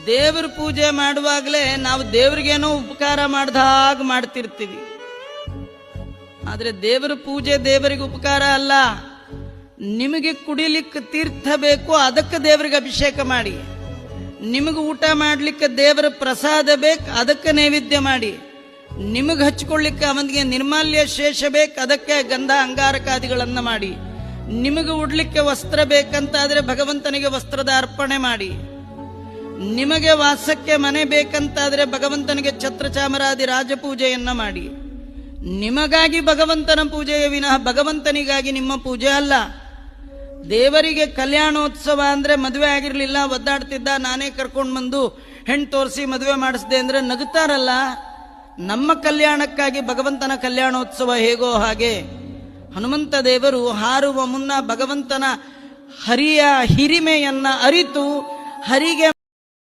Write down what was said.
ದೇವರ ಪೂಜೆ ಮಾಡುವಾಗಲೇ ನಾವು ದೇವರಿಗೇನೋ ಉಪಕಾರ ಮಾಡ್ದ ಹಾಗೆ ಮಾಡ್ತಿರ್ತೀವಿ. ಆದ್ರೆ ದೇವರ ಪೂಜೆ ದೇವರಿಗೆ ಉಪಕಾರ ಅಲ್ಲ. ನಿಮಗೆ ಕುಡಿಲಿಕ್ಕೆ ತೀರ್ಥ ಬೇಕು, ಅದಕ್ಕೆ ದೇವರಿಗೆ ಅಭಿಷೇಕ ಮಾಡಿ. ನಿಮಗೆ ಊಟ ಮಾಡ್ಲಿಕ್ಕೆ ದೇವರ ಪ್ರಸಾದ ಬೇಕು, ಅದಕ್ಕೆ ನೈವೇದ್ಯ ಮಾಡಿ. ನಿಮಗೆ ಹಚ್ಕೊಳ್ಳಿಕ್ಕೆ ಅವನಿಗೆ ನಿರ್ಮಾಲ್ಯ ಶೇಷ ಬೇಕು, ಅದಕ್ಕೆ ಗಂಧ ಅಂಗಾರಕಾದಿಗಳನ್ನ ಮಾಡಿ. ನಿಮಗೆ ಉಡ್ಲಿಕ್ಕೆ ವಸ್ತ್ರ ಬೇಕಂತಾದ್ರೆ ಭಗವಂತನಿಗೆ ವಸ್ತ್ರದ ಅರ್ಪಣೆ ಮಾಡಿ. ನಿಮಗೆ ವಾಸಕ್ಕೆ ಮನೆ ಬೇಕಂತಾದ್ರೆ ಭಗವಂತನಿಗೆ ಛತ್ರ ಚಾಮರಾದಿ ರಾಜಪೂಜೆಯನ್ನ ಮಾಡಿ. ನಿಮಗಾಗಿ ಭಗವಂತನ ಪೂಜೆಯ ವಿನಃ ಭಗವಂತನಿಗಾಗಿ ನಿಮ್ಮ ಪೂಜೆ ಅಲ್ಲ. ದೇವರಿಗೆ ಕಲ್ಯಾಣೋತ್ಸವ ಅಂದ್ರೆ ಮದುವೆ ಆಗಿರ್ಲಿಲ್ಲ, ಒದ್ದಾಡ್ತಿದ್ದ, ನಾನೇ ಕರ್ಕೊಂಡು ಬಂದು ಹೆಣ್ಣು ತೋರಿಸಿ ಮದುವೆ ಮಾಡಿಸ್ದೆ ಅಂದ್ರೆ ನಗುತ್ತಾರಲ್ಲ. ನಮ್ಮ ಕಲ್ಯಾಣಕ್ಕಾಗಿ ಭಗವಂತನ ಕಲ್ಯಾಣೋತ್ಸವ ಹೇಗೋ ಹಾಗೆ ಹನುಮಂತ ದೇವರು ಹಾರುವ ಮುನ್ನ ಭಗವಂತನ ಹರಿಯ ಹಿರಿಮೆಯನ್ನ ಅರಿತು ಹರಿಗೆ